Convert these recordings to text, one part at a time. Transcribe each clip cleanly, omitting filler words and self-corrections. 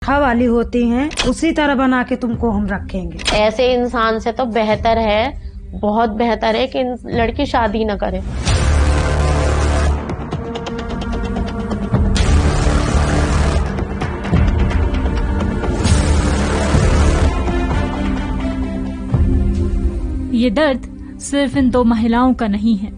वाली होती हैं उसी तरह बना के तुमको हम रखेंगे। ऐसे इंसान से तो बेहतर है, बहुत बेहतर है कि लड़की शादी न करे। ये दर्द सिर्फ इन दो महिलाओं का नहीं है,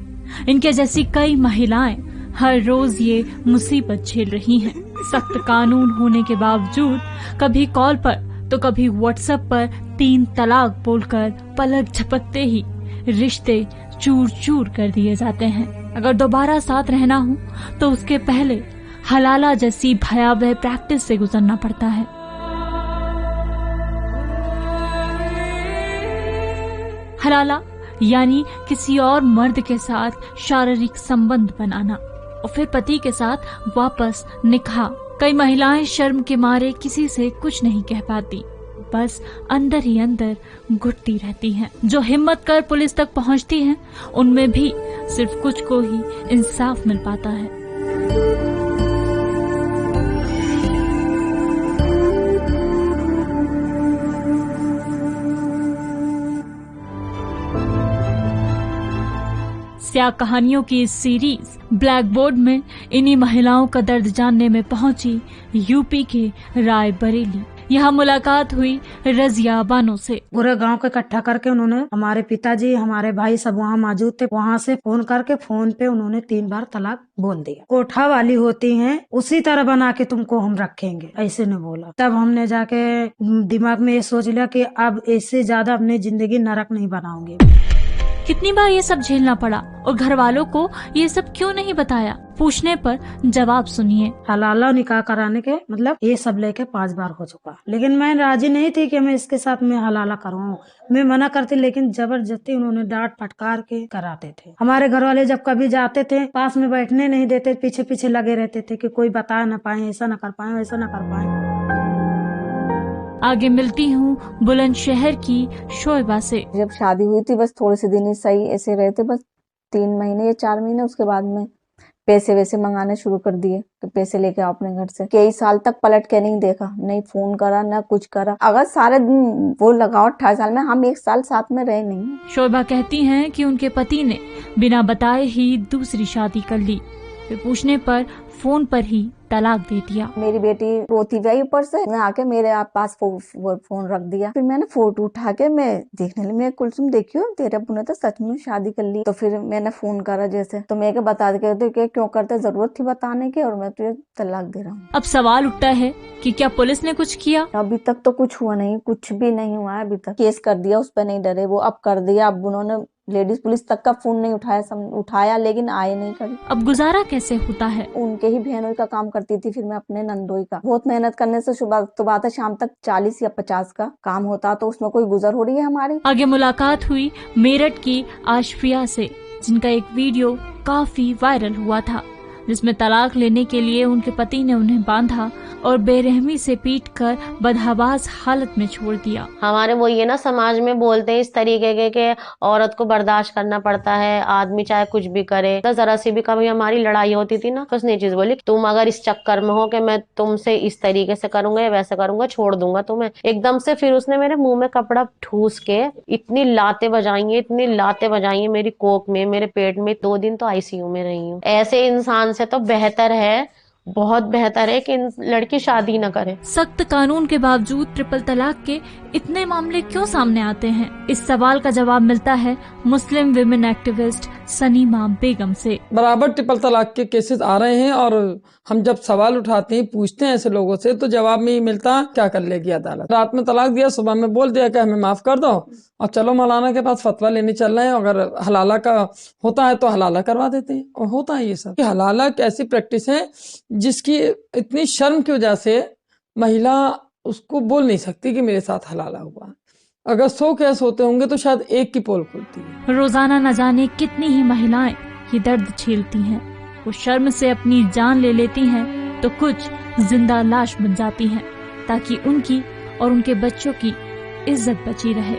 इनके जैसी कई महिलाएं हर रोज ये मुसीबत झेल रही हैं। सख्त कानून होने के बावजूद कभी कॉल पर तो कभी व्हाट्सएप पर 3 तलाक बोलकर पलक झपकते ही रिश्ते चूर चूर कर दिए जाते हैं। अगर दोबारा साथ रहना हो तो उसके पहले हलाला जैसी भयावह प्रैक्टिस से गुजरना पड़ता है। हलाला यानी किसी और मर्द के साथ शारीरिक संबंध बनाना और फिर पति के साथ वापस निकाह। कई महिलाएं शर्म के मारे किसी से कुछ नहीं कह पाती, बस अंदर ही अंदर घुटती रहती हैं। जो हिम्मत कर पुलिस तक पहुंचती हैं, उनमें भी सिर्फ कुछ को ही इंसाफ मिल पाता है। स्याह कहानियों की इस सीरीज ब्लैक बोर्ड में इन्हीं महिलाओं का दर्द जानने में पहुंची यूपी के रायबरेली। यहाँ मुलाकात हुई रजिया बानो से। पूरे गांव को इकट्ठा करके उन्होंने, हमारे पिताजी हमारे भाई सब वहाँ मौजूद थे, वहाँ से फोन करके फोन पे उन्होंने 3 बार तलाक बोल दिया। कोठा वाली होती हैं उसी तरह बना के तुमको हम रखेंगे, ऐसे ने बोला। तब हमने जाके दिमाग में ये सोच लिया कि अब इससे ज्यादा अपनी जिंदगी नरक नहीं बनाऊंगी। कितनी बार ये सब झेलना पड़ा और घर वालों को ये सब क्यों नहीं बताया? पूछने पर जवाब सुनिए। हलाला निकाह कराने के मतलब ये सब लेके 5 बार हो चुका, लेकिन मैं राजी नहीं थी कि मैं इसके साथ में हलाला करवाऊं। मैं मना करती, लेकिन जबरदस्ती उन्होंने डांट फटकार के कराते थे। हमारे घर वाले जब कभी जाते थे पास में बैठने नहीं देते, पीछे पीछे लगे रहते थे कि कोई बता न पाए, ऐसा न कर पाए, वैसा न कर पाए। आगे मिलती हूँ बुलंदशहर की शोएबा से। जब शादी हुई थी बस थोड़े से दिन ही सही ऐसे रहे थे, बस 3 महीने या 4 महीने। उसके बाद में पैसे वैसे मंगाने शुरू कर दिए कि पैसे लेके आओ अपने घर से। कई साल तक पलट के नहीं देखा, नहीं फोन करा ना कुछ करा। अगर सारे दिन वो लगाओ 18 साल में, हम 1 साल साथ में रहे नहीं। शोएबा कहती हैं कि उनके पति ने बिना बताए ही दूसरी शादी कर ली, फिर पूछने पर फोन पर ही तलाक दे दिया। मेरी बेटी रोती गई ऊपर से, मैं आके मेरे पास फोन रख दिया। फिर मैंने फोटो उठा के मैं देखने लगी, मैं कुलसुम देखियो तेरे अब्बू ने तो सच में शादी कर ली। तो फिर मैंने फोन करा जैसे, तो मैं बता दे कि क्यों करते, जरूरत थी बताने की, और मैं तुझे तलाक दे रहा हूँ। अब सवाल उठता है कि क्या पुलिस ने कुछ किया? अभी तक तो कुछ हुआ नहीं, कुछ भी नहीं हुआ है अभी तक। केस कर दिया, उस पर नहीं डरे वो, अब कर दिया। अब उन्होंने लेडीज पुलिस तक का फोन नहीं उठाया लेकिन आए नहीं कभी। अब गुजारा कैसे होता है? उनके ही बहनोई का काम करती थी, फिर मैं अपने नंदोई का। बहुत मेहनत करने से सुबह से शाम तक 40 या 50 का काम होता, तो उसमें कोई गुजर हो रही है हमारी। आगे मुलाकात हुई मेरठ की आशफिया से, जिनका एक वीडियो काफी वायरल हुआ था, जिसमें तलाक लेने के लिए उनके पति ने उन्हें बांधा और बेरहमी से पीटकर बदहवास हालत में छोड़ दिया। हमारे वो ये ना समाज में बोलते हैं इस तरीके के औरत को बर्दाश्त करना पड़ता है, आदमी चाहे कुछ भी करे। तो जरा सी भी कभी हमारी लड़ाई होती थी ना, उसने चीज बोली, तुम अगर इस चक्कर में हो कि मैं तुमसे इस तरीके से करूंगा या वैसे करूंगा, छोड़ दूंगा तुम्हें एकदम से। फिर उसने मेरे मुंह में कपड़ा ठूस के इतनी लातें बजाई मेरी कोक में, मेरे पेट में। 2 दिन तो ICU में रही हूँ। ऐसे इंसान से तो बेहतर है, बहुत बेहतर है कि लड़की शादी न करे। सख्त कानून के बावजूद ट्रिपल तलाक के इतने मामले क्यों सामने आते हैं? इस सवाल का जवाब मिलता है मुस्लिम विमेन एक्टिविस्ट सनीमा बेगम से। बराबर ट्रिपल तलाक के केसेस आ रहे हैं, और हम जब सवाल उठाते हैं, पूछते हैं ऐसे लोगों से, तो जवाब में ही मिलता क्या कर लेगी अदालत। रात में तलाक दिया, सुबह में बोल दिया कि हमें माफ कर दो और चलो मौलाना के पास फतवा लेने चल रहे हैं। अगर हलाला का होता है तो हलाला करवा देते हैं। और होता है ये सब। हलाला एक ऐसी प्रैक्टिस है जिसकी इतनी शर्म की वजह से महिला उसको बोल नहीं सकती कि मेरे साथ हलाला हुआ। अगर 100 केस होते होंगे तो शायद 1 की पोल खुलती है। रोजाना न जाने कितनी ही महिलाएं ये दर्द झेलती हैं। वो शर्म से अपनी जान ले लेती हैं, तो कुछ जिंदा लाश बन जाती हैं, ताकि उनकी और उनके बच्चों की इज्जत बची रहे।